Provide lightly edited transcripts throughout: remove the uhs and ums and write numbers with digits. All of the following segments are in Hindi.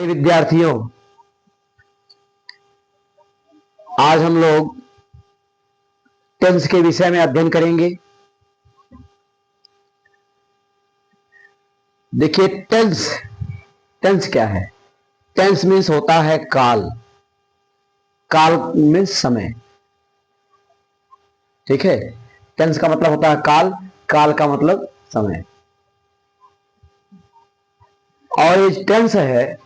विद्यार्थियों, आज हम लोग टेंस के विषय में अध्ययन करेंगे। देखिए, टेंस टेंस क्या है? टेंस मीन्स होता है काल। काल मीन्स समय। ठीक है, टेंस का मतलब होता है काल, काल का मतलब समय। और ये टेंस है,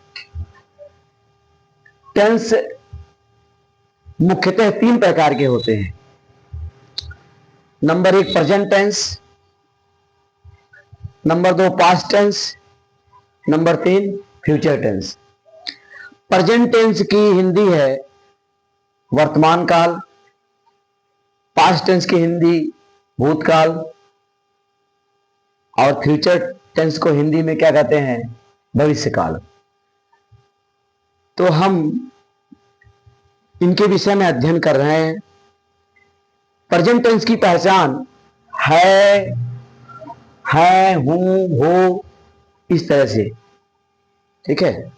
टेंस मुख्यतः 3 प्रकार के होते हैं। Number 1 present tense, number 2 past tense, number 3 future tense. Present tense की हिंदी है वर्तमान काल, पास्ट टेंस की हिंदी भूतकाल, और फ्यूचर टेंस को हिंदी में क्या कहते हैं? भविष्य काल। तो हम इनके विषय में अध्ययन कर रहे हैं। प्रेजेंट टेंस की पहचान है, हूं, हो, इस तरह से। ठीक है।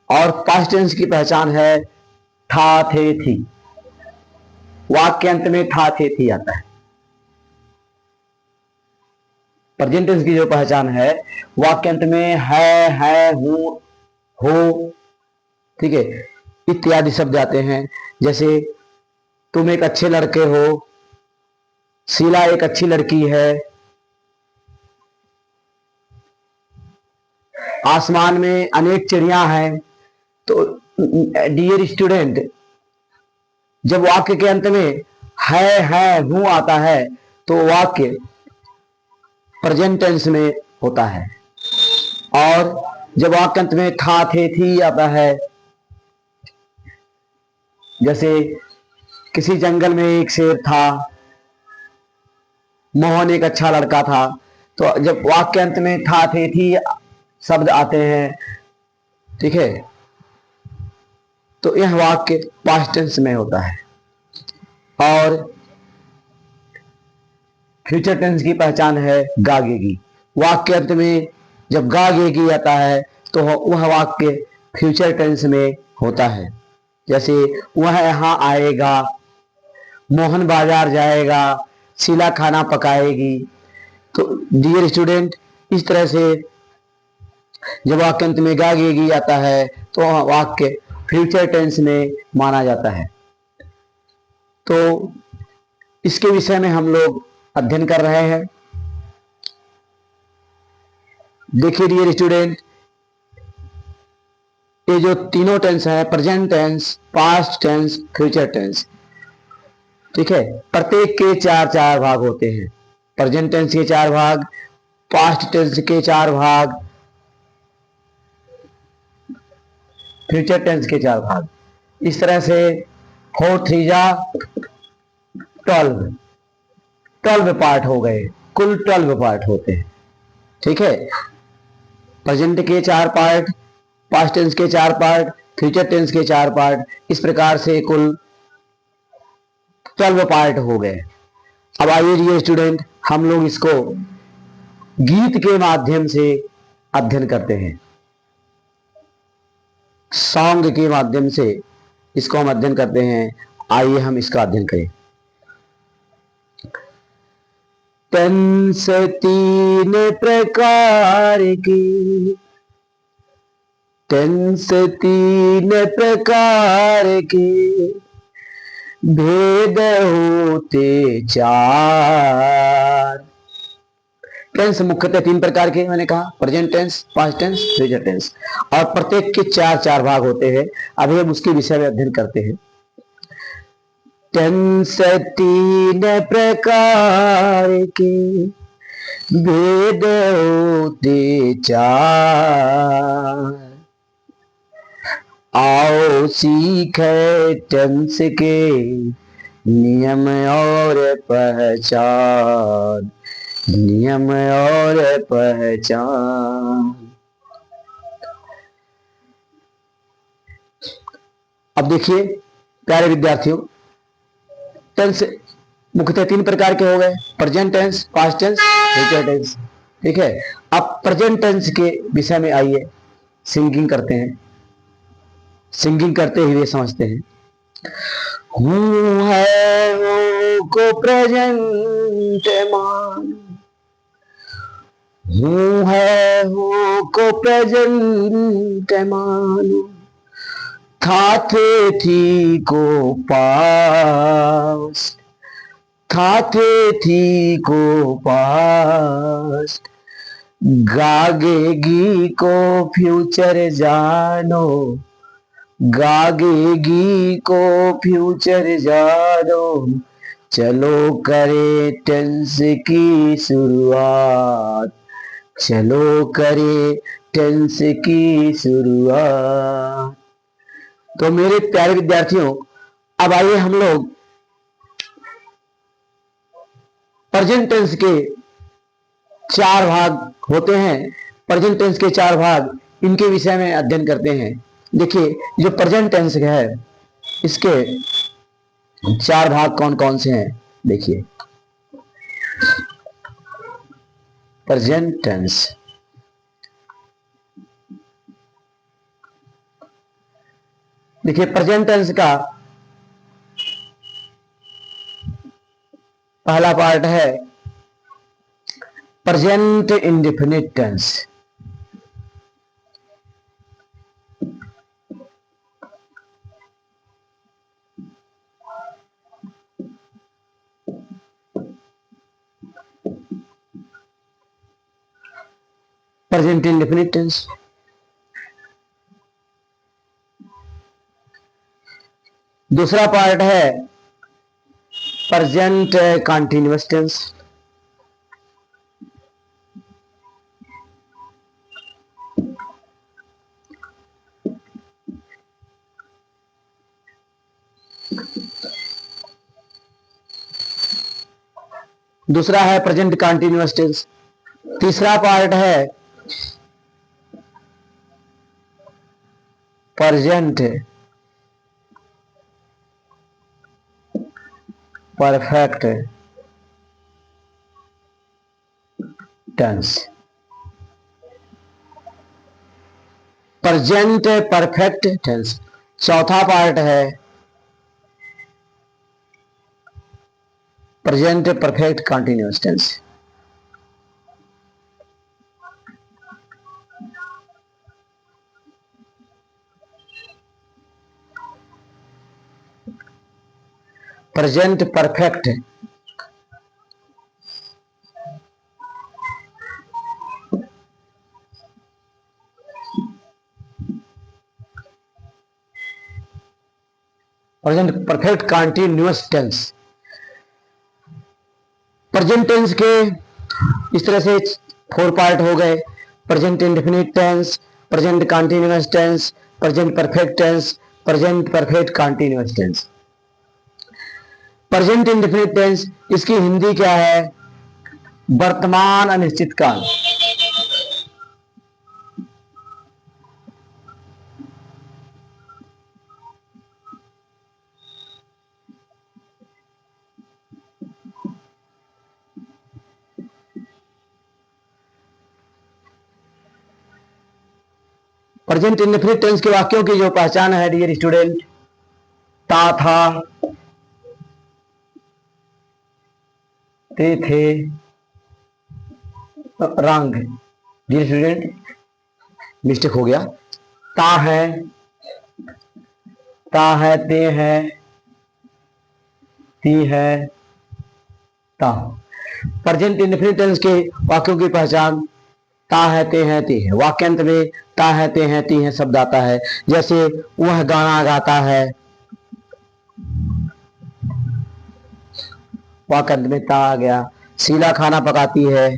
और पास्ट टेंस की पहचान है था, थे, थी। वाक्य अंत में था, थे, थी आता है। प्रेजेंट टेंस की जो पहचान है, वाक्य अंत में है, हूं, हो, ठीक है, इत्यादि शब्द आते हैं। जैसे तुम एक अच्छे लड़के हो, शीला एक अच्छी लड़की है, आसमान में अनेक चिड़िया हैं। तो डियर स्टूडेंट, जब वाक्य के अंत में है, हूं आता है, तो वाक्य प्रेजेंट टेंस में होता है। और जब वाक्य अंत में था, थे, थी आता है, जैसे किसी जंगल में एक शेर था, मोहन एक अच्छा लड़का था। तो जब वाक्य अंत में था, थे, थी शब्द आते हैं, ठीक है, तो यह वाक्य पास्ट टेंस में होता है। और फ्यूचर टेंस की पहचान है गागेगी। वाक्य अंत में जब गागेगी आता है, तो वह वाक्य फ्यूचर टेंस में होता है। जैसे वह यहां आएगा, मोहन बाजार जाएगा, शीला खाना पकाएगी। तो डियर स्टूडेंट, इस तरह से जब वाक्य अंत में गागेगी आता है, तो वह वाक्य फ्यूचर टेंस में माना जाता है। तो इसके विषय में हम लोग अध्ययन कर रहे हैं। देखिए डियर स्टूडेंट, ये जो तीनों टेंस है, present tense, past tense, future tense, ठीक है, प्रत्येक के 4 भाग होते हैं। प्रेजेंट टेंस के 4 भाग, पास्ट टेंस के 4 भाग, फ्यूचर टेंस के 4 भाग। इस तरह से 4 3 जा 12 पार्ट हो गए। कुल 12 पार्ट होते हैं। ठीक है, प्रेजेंट के 4 पार्ट, पास्ट टेंस के 4 पार्ट, फ्यूचर टेंस के 4 पार्ट, इस प्रकार से कुल 12 पार्ट हो गए। अब आइए डियर स्टूडेंट, हम लोग इसको गीत के माध्यम से अध्ययन करते हैं। सॉन्ग के माध्यम से इसको हम अध्ययन करते हैं। आइए हम इसका अध्ययन करें। टेंस 3 प्रकार की, टेंस 3 प्रकार के, भेद होते 4। टेंस मुख्यतः 3 प्रकार के, मैंने कहा present tense, past tense, future tense, और प्रत्येक के 4 भाग होते हैं। अभी हम उसके विषय में अध्ययन करते हैं। टेंस 3 प्रकार के, भेद होते 4। आओ सीखे टेंस के नियम और पहचान, नियम और पहचान। अब देखिए प्यारे विद्यार्थियों, टेंस मुख्यतः 3 प्रकार के हो गए, present tense, past tense, future tense. ठीक है, अब प्रेजेंट टेंस के विषय में आइए सिंगिंग करते हैं। सिंगिंग करते हुए समझते हैं। हूँ है वो को प्रेजेंट मानो, हूँ है वो को प्रेजेंट मानो, था थे थी को पास, था थे थी को पास, गागेगी को फ्यूचर जानो, गागेगी को फ्यूचर जानो, चलो करे टेंस की शुरुआत, चलो करे टेंस की शुरुआत। तो मेरे प्यारे विद्यार्थियों, अब आइए हम लोग प्रेजेंट टेंस के 4 भाग होते हैं, प्रेजेंट टेंस के 4 भाग, इनके विषय में अध्ययन करते हैं। देखिए, जो प्रेजेंट टेंस है इसके 4 भाग कौन कौन से हैं। देखिए, प्रेजेंट टेंस, देखिए प्रेजेंट टेंस का पहला पार्ट है present indefinite tense. Present indefinite tense. दूसरा पार्ट है प्रेजेंट कंटीन्यूअस टेंस। दूसरा है प्रेजेंट कंटीन्यूअस टेंस। तीसरा पार्ट है present perfect tense. Present perfect tense. चौथा पार्ट है present perfect continuous tense. Present perfect present perfect continuous tense. Present tense के इस तरह से 4 पार्ट हो गए। Present indefinite tense, present continuous tense, present perfect tense, present perfect continuous tense. Present indefinite tense, इसकी हिंदी क्या है? वर्तमान अनिश्चित काल। प्रेजेंट इंडेफिनिट टेंस के वाक्यों की जो पहचान है डियर स्टूडेंट, ता था, ते थे, रंग। डियर स्टूडेंट, मिस्टेक हो गया। ता है, ते है, ती है, ता। प्रेजेंट इंडेफिनिट टेंस के वाक्यों की पहचान ता है, ते है, ती है। वाक्यांत में ता है, ते है, ती है शब्द आता है। जैसे वह गाना गाता है, वाक्यांत में ता आ गया। शीला खाना पकाती है,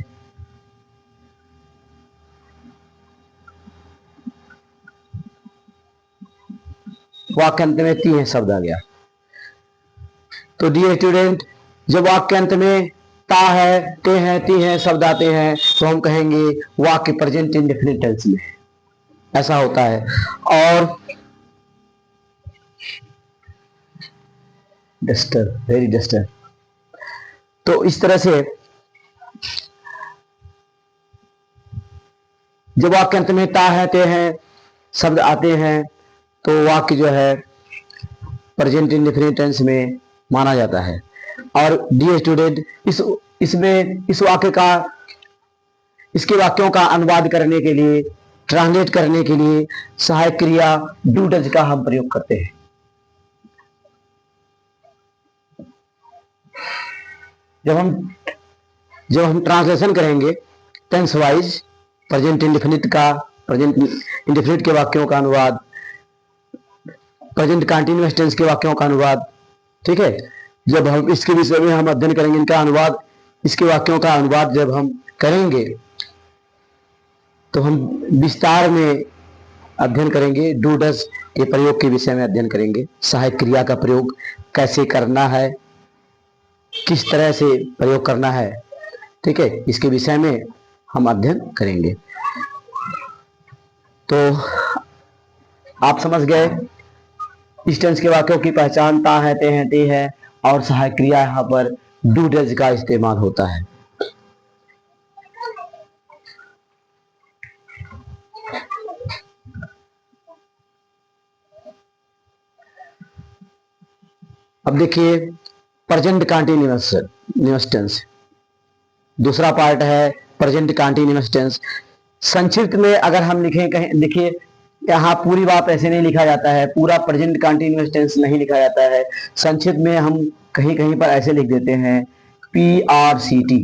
वाक्यांत में ती है शब्द आ गया। तो डियर स्टूडेंट, जब वाक्यांत में ता है, ते हैं, ती हैं शब्द आते हैं तो हम कहेंगे वाक्य प्रेजेंट इंडेफिनिट टेंस में। ऐसा होता है। और डस्टर, वेरी डस्टर। तो इस तरह से जब वाक्यांत में ता है, ते हैं शब्द आते हैं तो वाक्य जो है प्रेजेंट इंडेफिनिट टेंस में माना जाता है। और डियर स्टूडेंट, इस वाक्य का, इसके वाक्यों का अनुवाद करने के लिए, ट्रांसलेट करने के लिए सहायक क्रिया डू डज का हम प्रयोग करते हैं। जब हम ट्रांसलेशन करेंगे टेंस वाइज प्रेजेंट इंडेफिनिट के वाक्यों का अनुवाद, प्रेजेंट कंटीन्यूअस टेंस के वाक्यों का अनुवाद, ठीक है, जब हम इसके विषय में हम अध्ययन करेंगे, इनका अनुवाद, इसके वाक्यों का अनुवाद जब हम करेंगे तो हम विस्तार में अध्ययन करेंगे, डू डज के प्रयोग के विषय में अध्ययन करेंगे, सहायक क्रिया का प्रयोग कैसे करना है, किस तरह से प्रयोग करना है, ठीक है, इसके विषय में हम अध्ययन करेंगे। तो आप समझ गए इस टेंस के वाक्यों की पहचान ता है, ते हैं, ते है, और सहायक क्रिया यहां पर डू डज का इस्तेमाल होता है। अब देखिए प्रेजेंट कंटीन्यूअस टेंस, दूसरा पार्ट है प्रेजेंट कंटीन्यूअस टेंस। संक्षिप्त में अगर हम लिखें, कहीं देखिए यहाँ पूरी बात ऐसे नहीं लिखा जाता है, पूरा प्रेजेंट कंटीन्यूअस टेंस नहीं लिखा जाता है। संक्षिप्त में हम कहीं कहीं पर ऐसे लिख देते हैं PRCT।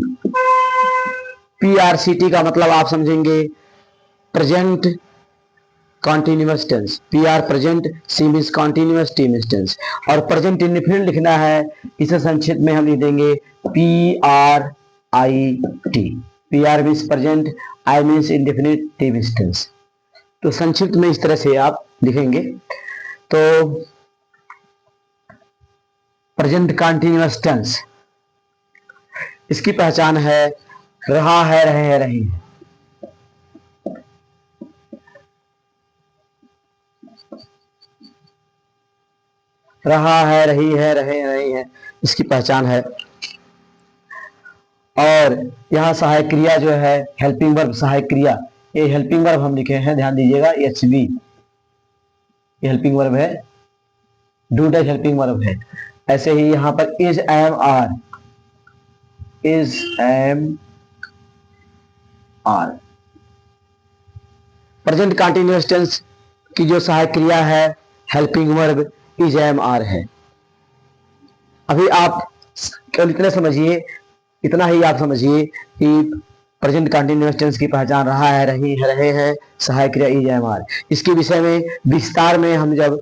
PRCT का मतलब आप समझेंगे present continuous tense, PR present, C means continuous, T means tense. और प्रेजेंट इंडेफिनिट लिखना है, इसे संक्षिप्त में हम लिख देंगे PRIT। PR means present, I means indefinite, T means tense. तो संक्षिप्त में इस तरह से आप लिखेंगे। तो प्रेजेंट कॉन्टिन्यूअस टेंस, इसकी पहचान है रहा है, रहे हैं, रही है। रहा है, रही है, रहे, रही है, इसकी पहचान है। और यहां सहायक क्रिया जो है हेल्पिंग वर्ब, सहायक क्रिया, ये हेल्पिंग वर्ब हम लिखे हैं, ध्यान दीजिएगा, HB, ये हेल्पिंग वर्ब है, डू डज हेल्पिंग वर्ब है। ऐसे ही यहां पर is, am, are, is, am, are. Present continuous tense की जो सहायक क्रिया है helping verb is, am, are है। अभी आप केवल इतना समझिए, इतना ही आप समझिए कि प्रेजेंट कंटीन्यूअस टेंस की पहचान रहा है, रही है, रहे हैं, सहायक क्रिया इज, एम, आर। इसके विषय में विस्तार में हम जब,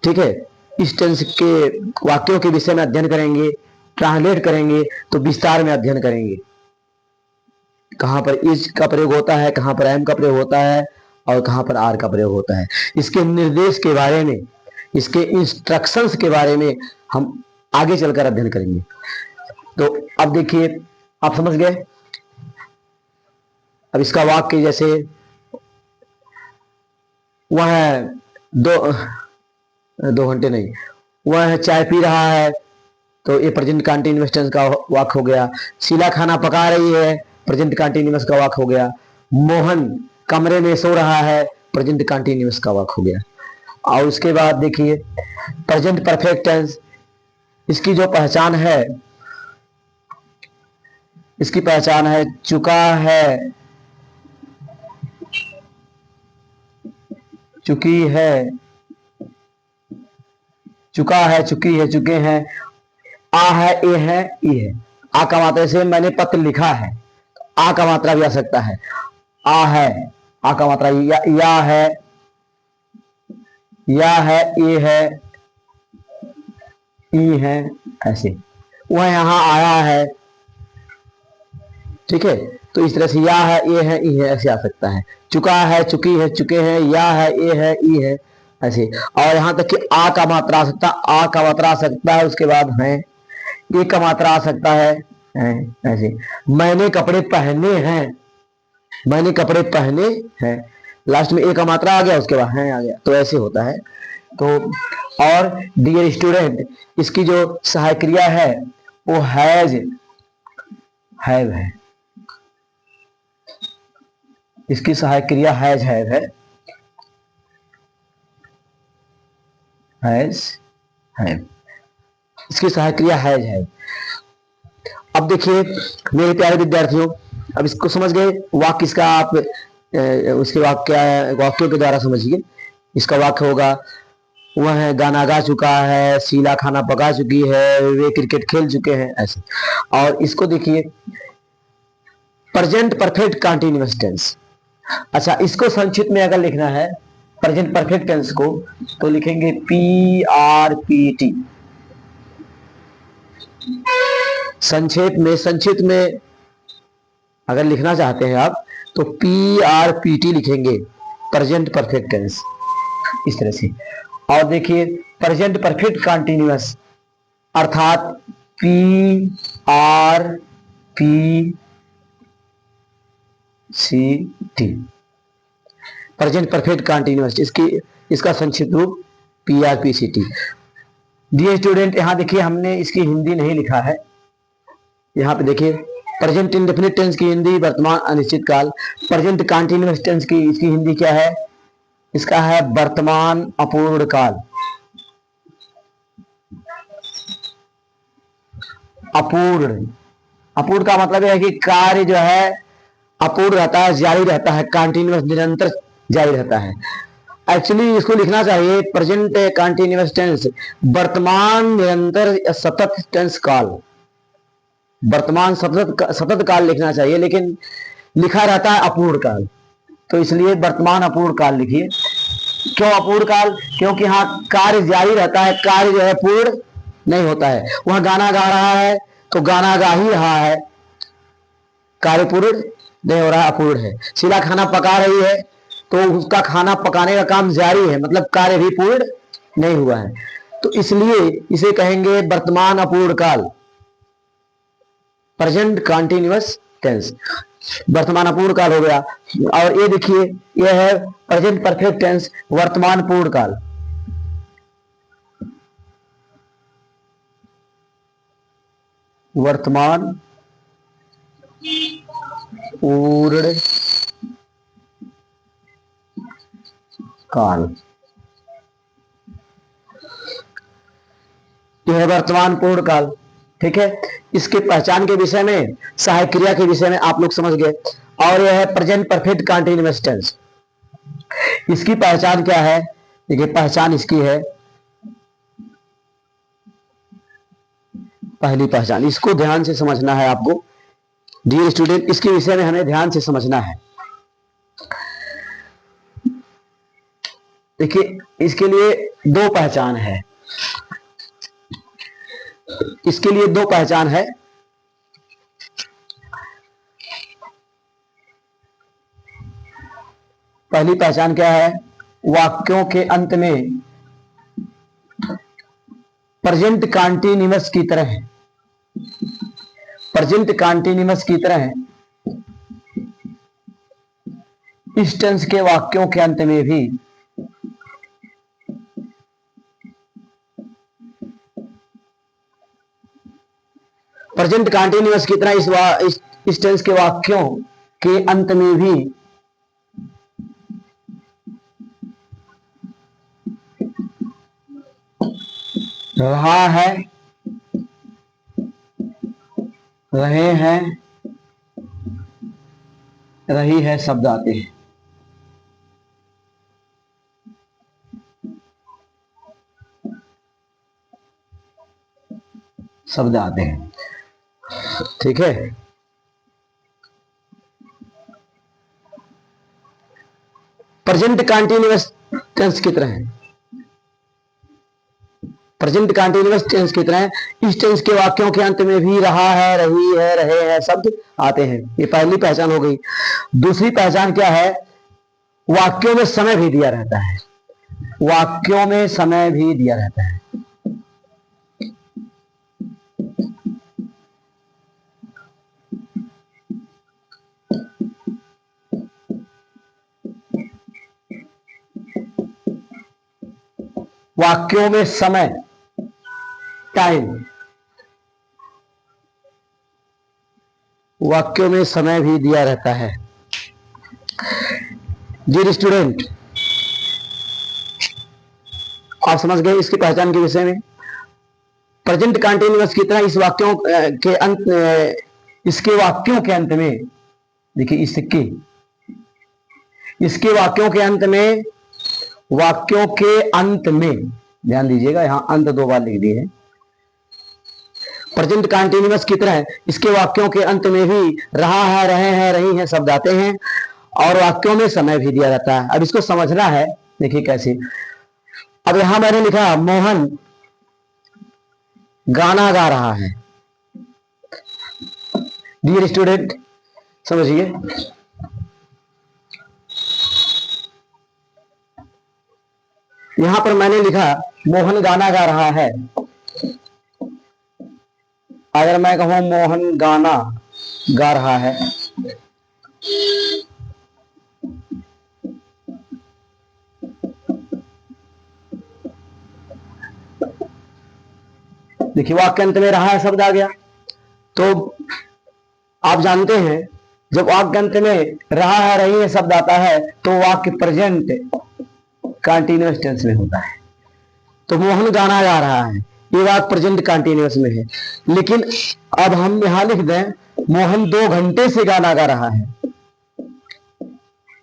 ठीक है, इस टेंस के वाक्यों के विषय में अध्ययन करेंगे, ट्रांसलेट करेंगे, तो विस्तार में अध्ययन करेंगे कहां पर इज का प्रयोग होता है, कहां पर एम का प्रयोग होता है, और कहां पर आर का प्रयोग होता है। इसके निर्देश के बारे में, इसके इंस्ट्रक्शंस के बारे में हम आगे चलकर अध्ययन करेंगे। तो अब देखिए, आप समझ गए। अब इसका वाक्य जैसे वह दो घंटे नहीं, वह चाय पी रहा है, तो ये प्रेजेंट कंटीन्यूअस टेंस का वाक्य हो गया। शीला खाना पका रही है, प्रेजेंट कंटीन्यूअस का वाक्य हो गया। मोहन कमरे में सो रहा है, प्रेजेंट कंटीन्यूअस का वाक्य हो गया। और उसके बाद देखिए प्रेजेंट परफेक्ट टेंस, इसकी जो पहचान है, इसकी पहचान है चुका है, चुकी है, चुका है, चुकी है, चुके हैं, आ है, ए है, ई है। आ का मात्रा से मैंने पत्र लिखा है, आ का मात्रा भी आ सकता है, आ है, आ का मात्रा या है, या है, ए है, ई है, ऐसे। वह यहां आया है, ठीक है, तो इस तरह से या है, ए है, ई है, ऐसे आ सकता है। चुका है, चुकी है, चुके हैं, या है, ए है, ई है, ऐसे। और यहां तक कि आ का मात्रा आ सकता, आ का मात्रा आ सकता है, उसके बाद है, ए का मात्रा आ सकता है, ऐसे। मैंने कपड़े पहने हैं, मैंने कपड़े पहने हैं, लास्ट में ए का मात्रा आ गया, उसके बाद है आ गया, तो ऐसे होता है। तो और डियर स्टूडेंट, इसकी जो सहायक क्रिया है वो हैज, हैव है, इसकी सहायक क्रिया हैज, हैव है। हैज, है। इसकी सहायक क्रिया हैज है। अब देखिए मेरे प्यारे विद्यार्थियों, अब इसको समझ गए। वाक्य इसका आप उसके वाक्यों के द्वारा समझिए। इसका वाक्य होगा, वह गाना गा चुका है, शीला खाना पका चुकी है, वे क्रिकेट खेल चुके हैं, ऐसे। और इसको देखिए प्रेजेंट परफेक्ट कंटीन्यूअस टेंस। अच्छा, इसको संक्षिप्त में अगर लिखना है प्रेजेंट परफेक्ट टेंस को, तो लिखेंगे PRPT। संक्षिप्त में अगर लिखना चाहते हैं आप तो PRPT लिखेंगे, प्रेजेंट परफेक्ट टेंस, इस तरह से। और देखिए प्रेजेंट परफेक्ट कंटीन्यूअस अर्थात PRPCT, प्रेजेंट परफेक्ट कंटीन्यूअस, इसका संक्षिप्त रूप PRPCT। डियर स्टूडेंट, यहां देखिए हमने इसकी हिंदी नहीं लिखा है। यहां पे देखिए प्रेजेंट इंडेफिनिट टेंस की हिंदी वर्तमान अनिश्चित काल, प्रेजेंट कंटीन्यूअस टेंस की इसकी हिंदी क्या है, इसका है वर्तमान अपूर्ण काल। अपूर्ण का मतलब है कि कार्य जो है अपूर्ण रहता है, जारी रहता है, कंटिन्यूअस निरंतर जारी रहता है। एक्चुअली इसको लिखना चाहिए प्रेजेंट कंटिन्यूअस टेंस वर्तमान निरंतर सतत टेंस काल, वर्तमान सतत काल लिखना चाहिए, लेकिन लिखा रहता है अपूर्ण काल, तो इसलिए वर्तमान अपूर्ण काल लिखिए। क्यों अपूर्ण काल? क्योंकि यहाँ कार्य जारी रहता है, कार्य जो है पूर्ण नहीं होता है। वह गाना गा रहा है तो गाना गा ही रहा है, कार्य पूर्ण नहीं हो रहा है, अपूर्ण है। शीला खाना पका रही है तो उसका खाना पकाने का काम जारी है, मतलब कार्य भी पूर्ण नहीं हुआ है, तो इसलिए इसे कहेंगे वर्तमान अपूर्ण काल, प्रेजेंट कंटिन्यूअस टेंस, वर्तमान अपूर्ण काल हो गया। और ये देखिए यह है प्रेजेंट परफेक्ट टेंस वर्तमान पूर्ण काल। वर्तमान पूर्ण काल, यह है वर्तमान पूर्ण काल। ठीक है, इसके पहचान के विषय में, सहायक क्रिया के विषय में आप लोग समझ गए। और यह है प्रेजेंट परफेक्ट कंटिन्यूअस टेंस। इसकी पहचान क्या है? देखिए पहचान इसकी है, पहली पहचान, इसको ध्यान से समझना है आपको डियर स्टूडेंट, इसके विषय में हमें ध्यान से समझना है। देखिए इसके लिए दो पहचान है, इसके लिए दो पहचान है। पहली पहचान क्या है? वाक्यों के अंत में प्रेजेंट कंटीन्यूअस की तरह है, प्रेजेंट कंटीन्यूअस की तरह है इस टेंस के वाक्यों के अंत में भी प्रेजेंट कंटीन्यूअस की तरह इस टेंस के वाक्यों के अंत में भी रहा है, रहे हैं, रही है शब्द आते हैं। शब्द आते हैं, ठीक है। प्रेजेंट कंटीन्यूअस टेंस की तरह है, प्रेजेंट कंटीन्यूअस टेंस की तरह इस टेंस के वाक्यों के अंत में भी रहा है, रही है, रहे हैं शब्द आते हैं। ये पहली पहचान हो गई। दूसरी पहचान क्या है? वाक्यों में समय भी दिया रहता है, वाक्यों में समय भी दिया रहता है। वाक्यों में समय, टाइम, वाक्यों में समय भी दिया रहता है। डियर स्टूडेंट, आप समझ गए इसकी पहचान के विषय में। प्रेजेंट कंटिन्यूअस की तरह इस वाक्यों के अंत, इसके वाक्यों के अंत में देखिए, इसके वाक्यों के अंत में, वाक्यों के अंत में ध्यान दीजिएगा, यहां अंत दो बार लिख दिए है। प्रेजेंट कंटिन्यूअस की तरह इसके वाक्यों के अंत में भी रहा है, रहे हैं, रही हैं शब्द आते हैं और वाक्यों में समय भी दिया जाता है। अब इसको समझना है, देखिए कैसे। अब यहां मैंने लिखा मोहन गाना गा रहा है। डियर स्टूडेंट समझिए, यहां पर मैंने लिखा मोहन गाना गा रहा है। अगर मैं कहूं मोहन गाना गा रहा है, देखिए वाक्य अंत में रहा है शब्द आ गया। तो आप जानते हैं जब वाक्य अंत में रहा है, रही है शब्द आता है तो वाक्य प्रेजेंट कंटिन्यूअस टेंस में होता है। तो मोहन गाना गा रहा है, ये बात प्रेजेंट कंटिन्यूअस में है। लेकिन अब हम यहां लिख दें मोहन 2 घंटे से गाना गा रहा है।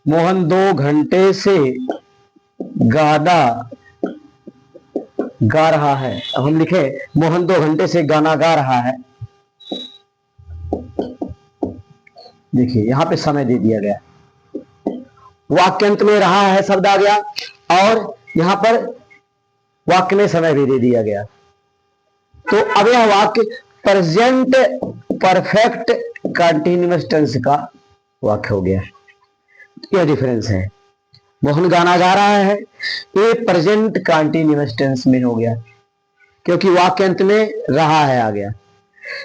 मोहन 2 घंटे से गाना गा रहा है। अब हम लिखे मोहन 2 घंटे से गाना गा रहा है। देखिए यहां पे समय दे दिया गया, वाक्यांत में रहा है शब्द आ गया और यहां पर वाक्य में समय भी दे दिया गया। तो अब यह वाक्य प्रेजेंट परफेक्ट कंटिन्यूअस टेंस का वाक्य हो गया। यह डिफरेंस है। मोहन गाना गा रहा है, ये प्रेजेंट कंटिन्यूअस टेंस में हो गया क्योंकि वाक्य अंत में रहा है आ गया।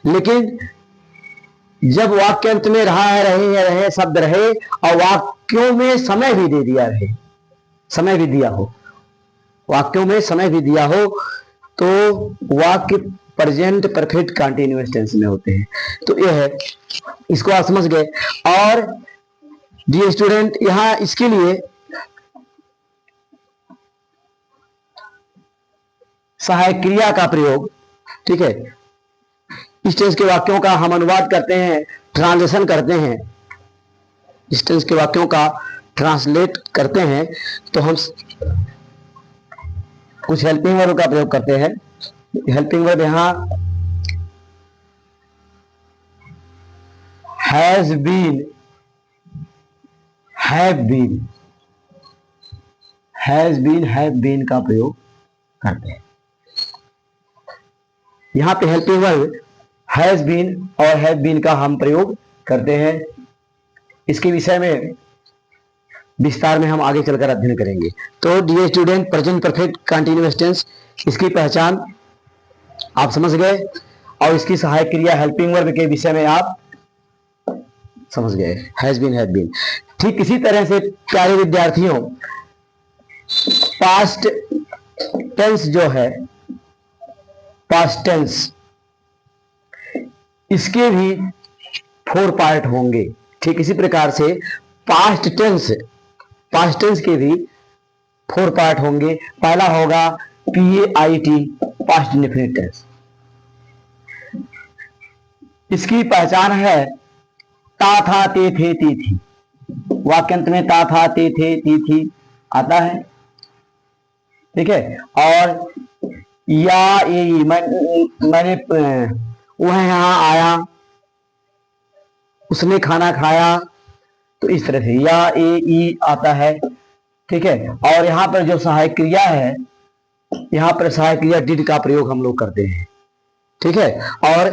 लेकिन जब वाक्य अंत में रहा है, रहे शब्द रहे और वाक्यों में समय भी दे दिया रहे, समय भी दिया हो, वाक्यों में समय भी दिया हो, तो वाक्य प्रेजेंट परफेक्ट कंटिन्यूअस टेंस में होते हैं। तो यह है, इसको आप समझ गए। और डियर स्टूडेंट यहां इसके लिए सहायक क्रिया का प्रयोग, ठीक है, इस टेंस के वाक्यों का हम अनुवाद करते हैं, ट्रांसलेशन करते हैं, इस टेंस के वाक्यों का ट्रांसलेट करते हैं तो हम कुछ हेल्पिंग वर्ब का प्रयोग करते हैं। हेल्पिंग वर्ब यहां has been, have been, has been, have been का प्रयोग करते हैं। यहां पे हेल्पिंग वर्ब हैज बीन और हैव बीन का हम प्रयोग करते हैं। इसके विषय में विस्तार में हम आगे चलकर अध्ययन करेंगे। तो dear student present perfect continuous tense, इसकी पहचान आप समझ गए और इसकी सहायक क्रिया हेल्पिंग वर्ब के विषय में आप समझ गए, हैज बीन, हैव बीन। ठीक इसी तरह से प्यारे विद्यार्थियों, पास्ट टेंस जो है, पास्ट टेंस, इसके भी 4 पार्ट होंगे। ठीक इसी प्रकार से पास्ट टेंस, पास्ट टेंस के भी 4 पार्ट होंगे। पहला होगा PAIT, पास्ट इंडेफिनिट टेंस। इसकी पहचान है ता था ते थे ती थी, वाक्यांत में ता था ते थे ती थी आता है, ठीक है। और या ये मैंने वह यहां आया, उसने खाना खाया, तो इस तरह से या ए ई आता है, ठीक है। और यहां पर जो सहायक क्रिया है, यहां पर सहायक क्रिया डिड का प्रयोग हम लोग करते हैं, ठीक है। और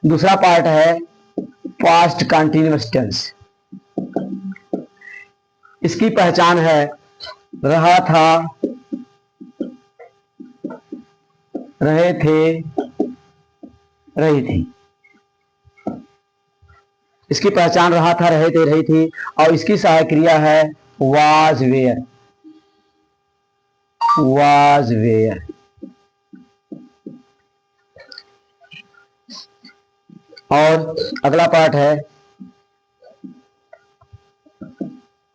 दूसरा पार्ट है पास्ट कंटिन्यूअस टेंस। इसकी पहचान है रहा था, रहे थे, रही थी। इसकी पहचान रहा था, रहे थे, रही थी। और इसकी सहायक क्रिया है वाज वेयर, वाज वेयर। और अगला पार्ट है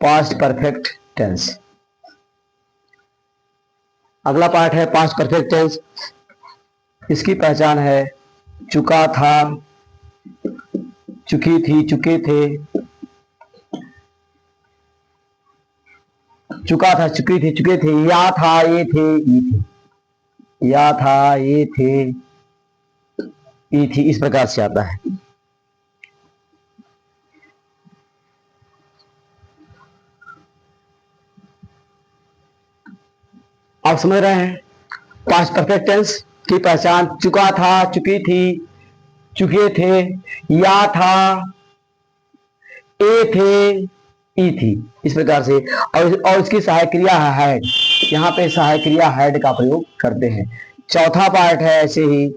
पास्ट परफेक्ट टेंस। अगला पार्ट है पास्ट परफेक्ट टेंस। इसकी पहचान है चुका था, चुकी थी, चुके थे, चुका था, चुकी थी, चुके थे, या था, ये थे, ई थे, या था, ये थे, ई थी, इस प्रकार से आता है। आप समझ रहे हैं? पास्ट परफेक्ट टेंस की पहचान चुका था, चुकी थी, चुके थे, या था, ए थे, ई थी, इस प्रकार से। और इसकी सहायक क्रिया है हैड। यहाँ पे सहायक क्रिया हैड का प्रयोग करते हैं। चौथा पार्ट है ऐसे ही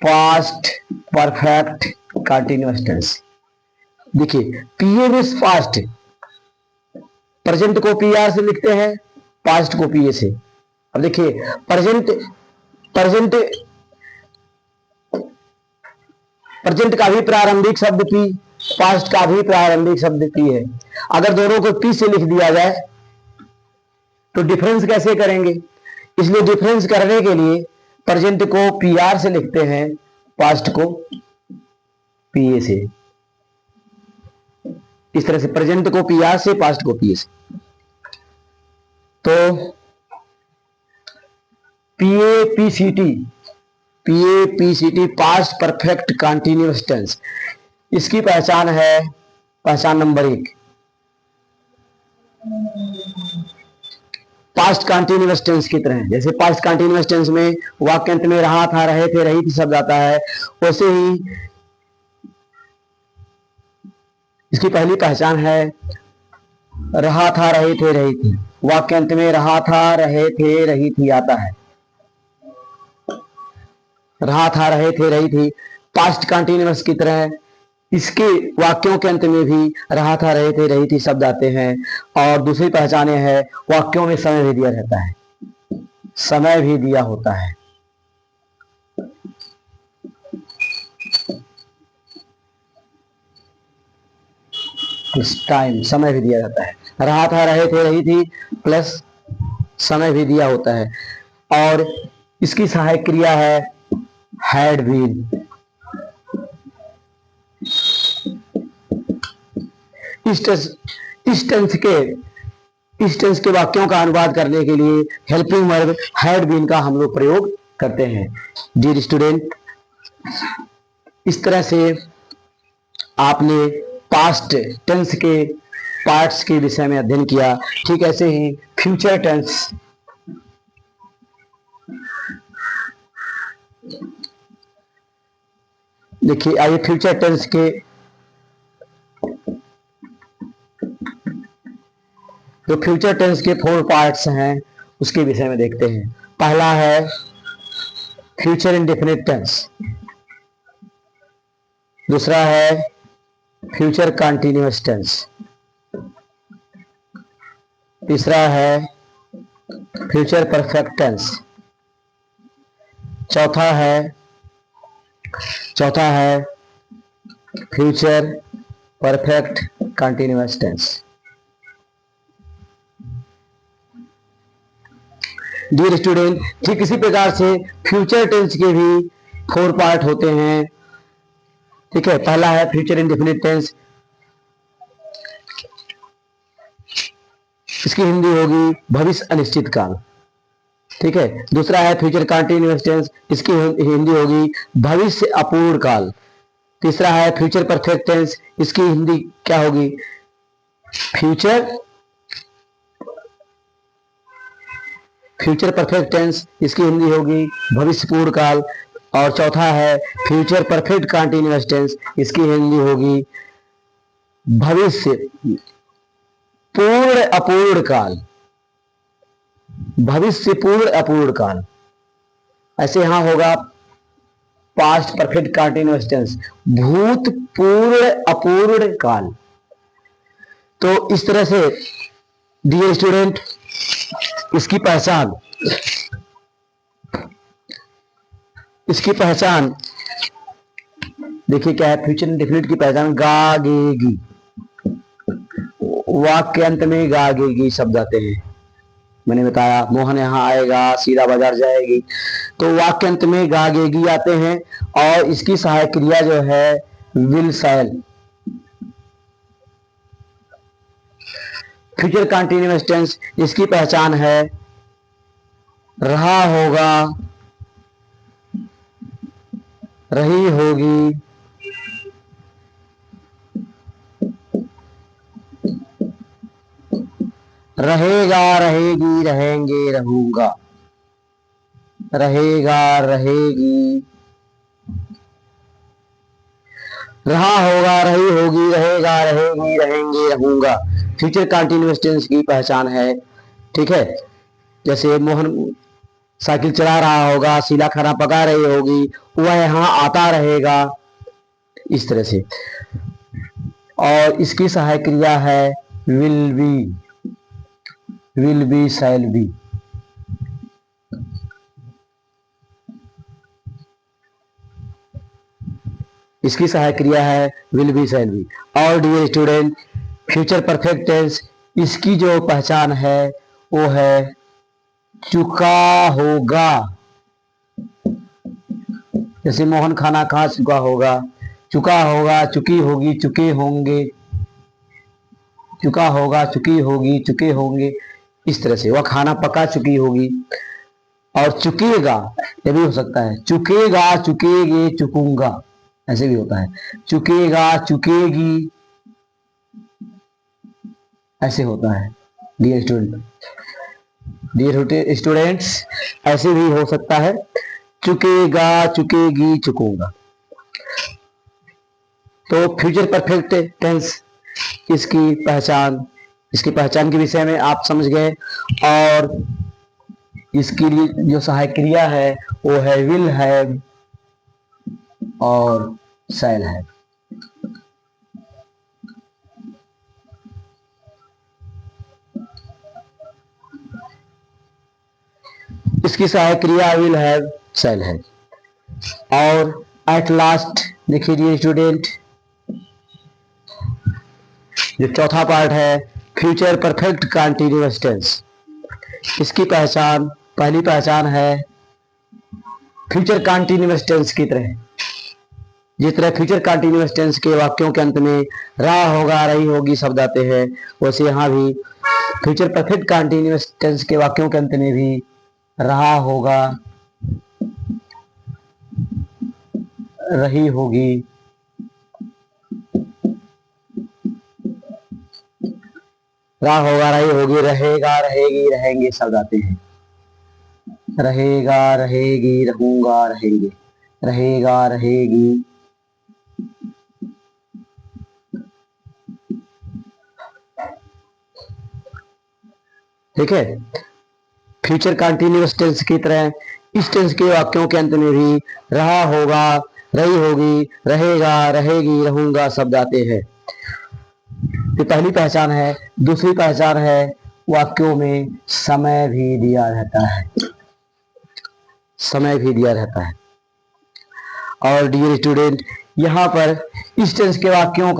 पास्ट परफेक्ट कंटीन्यूअस टेंस। देखिए पीए में पास्ट, प्रेजेंट को पीआर से लिखते हैं, पास्ट को पीए से। अब देखिए प्रेजेंट प्रेजेंट प्रेजेंट का भी प्रारंभिक शब्द पी, पास्ट का भी प्रारंभिक शब्द पी है। अगर दोनों को पी से लिख दिया जाए तो डिफरेंस कैसे करेंगे? इसलिए डिफरेंस करने के लिए प्रेजेंट को पीआर से लिखते हैं, पास्ट को पीए से। इस तरह से प्रेजेंट को पीआर से, पास्ट को पीए से। तो PA PCT, PA PCT past perfect continuous tense. इसकी पहचान है, पहचान नंबर 1, पास्ट कंटीन्यूअस टेंस की तरह। जैसे पास्ट कंटीन्यूअस टेंस में वाक्यांत में रहा था, रहे थे, रही थी शब्द आता है, वैसे ही इसकी पहली पहचान है रहा था, रहे थे, रही थी। वाक्यांत में रहा था, रहे थे, रही थी आता है। रहा था, रहे थे, रही थी, पास्ट कंटीन्यूअस की तरह इसके वाक्यों के अंत में भी रहा था, रहे थे, रही थी शब्द आते हैं। और दूसरी पहचान है वाक्यों में समय भी दिया रहता है, समय भी दिया होता है। इस टाइम समय भी दिया जाता है। रहा था, रहे थे, रही थी प्लस समय भी दिया होता है। और इसकी सहायक क्रिया है हैड बीन। इस टेंस के वाक्यों का अनुवाद करने के लिए हेल्पिंग वर्ब हैड बीन का हम लोग प्रयोग करते हैं। डियर स्टूडेंट, इस तरह से आपने पास्ट टेंस के पार्ट्स के विषय में अध्ययन किया। ठीक ऐसे ही फ्यूचर टेंस, देखिए आइए फ्यूचर टेंस के जो फ्यूचर टेंस के 4 पार्ट्स हैं उसके विषय में देखते हैं। पहला है फ्यूचर इंडेफिनिट टेंस, दूसरा है फ्यूचर कंटीन्यूअस टेंस, तीसरा है फ्यूचर परफेक्ट टेंस, चौथा है future perfect continuous tense. Dear student, ठीक इसी प्रकार से फ्यूचर टेंस के भी 4 पार्ट होते हैं। ठीक है, पहला है फ्यूचर इंडेफिनिट टेंस, इसकी हिंदी होगी भविष्य अनिश्चित काल। ठीक है, दूसरा है फ्यूचर कंटीन्यूअस टेंस, इसकी हिंदी होगी भविष्य अपूर्ण काल। तीसरा है फ्यूचर परफेक्ट टेंस, इसकी हिंदी क्या होगी? फ्यूचर परफेक्ट टेंस, इसकी हिंदी होगी भविष्य पूर्ण काल। और चौथा है फ्यूचर परफेक्ट कंटीन्यूअस टेंस, इसकी हिंदी होगी भविष्य पूर्ण अपूर्ण काल। भविष्य पूर्ण अपूर्ण काल, ऐसे यहां होगा पास्ट परफेक्ट कंटीन्यूअस टेंस, भूत पूर्ण अपूर्ण काल। तो इस तरह से डियर स्टूडेंट, इसकी पहचान देखिए क्या है। फ्यूचर इंडेफिनिट की पहचान गागेगी, वाक्य अंत में गागेगी शब्द आते हैं। मैंने बताया मोहन यहाँ आएगा, सीधा बाजार जाएगी, तो वाक्य अंत में गागेगी आते हैं। और इसकी सहायक क्रिया जो है will shall. Future continuous tense, इसकी पहचान है रहा होगा, रही होगी, रहेगा, रहेगी, रहेंगे, रहूंगा, रहेगा, रहेगी, रहा होगा, रही होगी, रहेगा, रहेगी, रहेंगे, रहूंगा। फ्यूचर कंटीन्यूअस टेंस की पहचान है, ठीक है। जैसे मोहन साइकिल चला रहा होगा, शीला खाना पका रही होगी, वह यहाँ आता रहेगा, इस तरह से। और इसकी सहायक क्रिया है विल बी, शैल बी। इसकी सहायक क्रिया है विल बी, शैल बी। और dear student, future perfect tense, इसकी जो पहचान है वो है चुका होगा। जैसे मोहन खाना खा चुका होगा, चुका होगा, चुकी होगी, चुके होंगे, चुका होगा, चुकी होगी, चुके होंगे, इस तरह से। वह खाना पका चुकी होगी। और चुकेगा, ये भी हो सकता है, चुकेगा, चुकेगे, चुकूंगा, ऐसे भी होता है। चुकेगा, चुकेगी, ऐसे होता है। डियर स्टूडेंट्स, ऐसे भी हो सकता है, चुकेगा, चुकेगी, चुकूंगा। तो फ्यूचर परफेक्ट टेंस, इसकी पहचान के विषय में आप समझ गए। और इसके लिए जो सहायक क्रिया है वो है विल हैव और शैल हैव। इसकी सहायक क्रिया विल हैव, शैल हैव। और एट लास्ट देखिए स्टूडेंट, जो चौथा पार्ट है फ्यूचर परफेक्ट कंटीन्यूअस टेंस, इसकी पहचान, पहली पहचान है फ्यूचर कंटीन्यूअस टेंस की तरह, जिस तरह फ्यूचर कंटीन्यूअस टेंस के वाक्यों के अंत में रहा होगा, रही होगी शब्द आते हैं, वैसे यहाँ भी फ्यूचर परफेक्ट कंटीन्यूअस टेंस के वाक्यों के अंत में भी रहा होगा, रही होगी, रहा होगा, रही होगी, रहेगा, रहेगी, रहेंगे शब्द आते हैं। रहेगा, रहेगी, रहूंगा, रहेंगे, रहेगा, रहेगी, ठीक है। फ्यूचर कंटीन्यूअस टेंस की तरह इस टेंस के वाक्यों के अंत में भी रहा होगा, रही होगी, रहेगा, रहेगी, रहूंगा शब्द आते हैं। ये पहली पहचान है। दूसरी पहचान है वाक्यों में समय भी दिया रहता है, समय भी दिया रहता है। और डियर स्टूडेंट, यहाँ पर इस टेंस के वाक्यों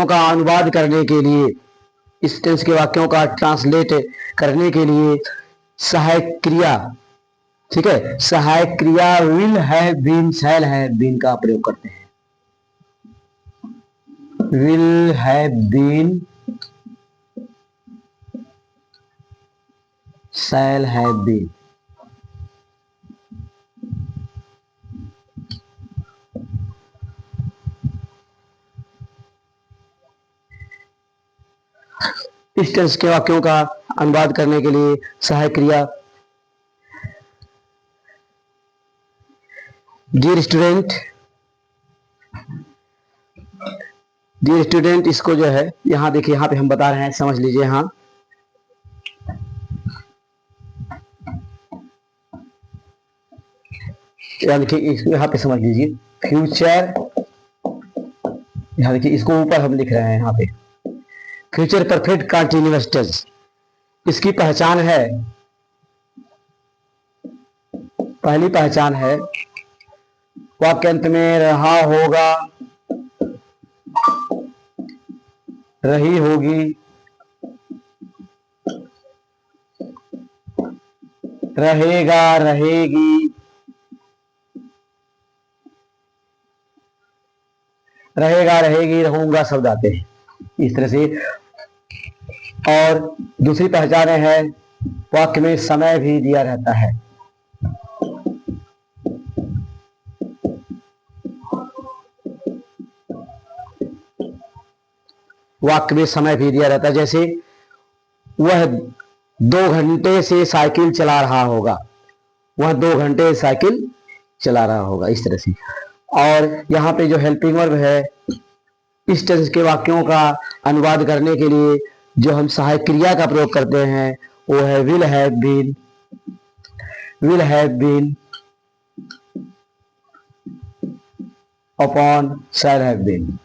का अनुवाद करने के लिए, इस टेंस के वाक्यों का ट्रांसलेट करने के लिए सहायक क्रिया, ठीक है, सहायक क्रिया will have been, shall have been का प्रयोग करते हैं। Will have been, shall have been. इस टेंस के वाक्यों का अनुवाद करने के लिए सहायक क्रिया। डियर स्टूडेंट, इसको जो है यहाँ देखिए, यहाँ पे हम बता रहे हैं, समझ लीजिए। यहाँ देखिए, यहाँ पे समझ लीजिए फ्यूचर, यहाँ देखिए इसको ऊपर हम लिख रहे हैं, यहाँ पे फ्यूचर परफेक्ट कंटीन्यूअस टेंस, इसकी पहचान है, पहली पहचान है वाक्य अंत में रहा होगा, रही होगी, रहेगा, रहेगी, रहेगा, रहेगी, रहूंगा शब्द आते हैं इस तरह से। और दूसरी पहचान है वाक्य में समय भी दिया रहता है। वाक्य में समय भी दिया रहता है, जैसे वह 2 घंटे से साइकिल चला रहा होगा, वह 2 घंटे साइकिल चला रहा होगा, इस तरह से। और यहाँ पे जो हेल्पिंग वर्ब है, इस टेंस के वाक्यों का अनुवाद करने के लिए जो हम सहायक क्रिया का प्रयोग करते हैं वो है will have been, will have been upon shall have been.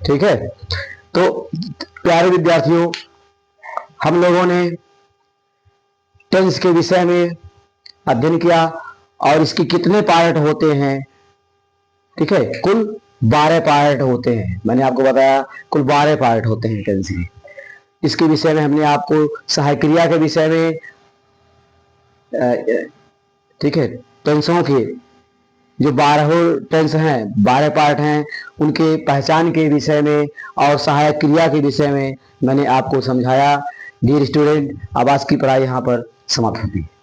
ठीक है, तो प्यारे विद्यार्थियों, हम लोगों ने टेंस के विषय में अध्ययन किया और इसके कितने पार्ट होते हैं। ठीक है, कुल 12 पार्ट होते हैं, मैंने आपको बताया कुल 12 पार्ट होते हैं टेंस के। इसके विषय में हमने आपको सहायक क्रिया के विषय में, ठीक है, टेंसों के जो 12 टेंस हैं, 12 पार्ट हैं, उनके पहचान के विषय में और सहायक क्रिया के विषय में मैंने आपको समझाया। डियर स्टूडेंट, अब आज की पढ़ाई यहाँ पर समाप्त होती है।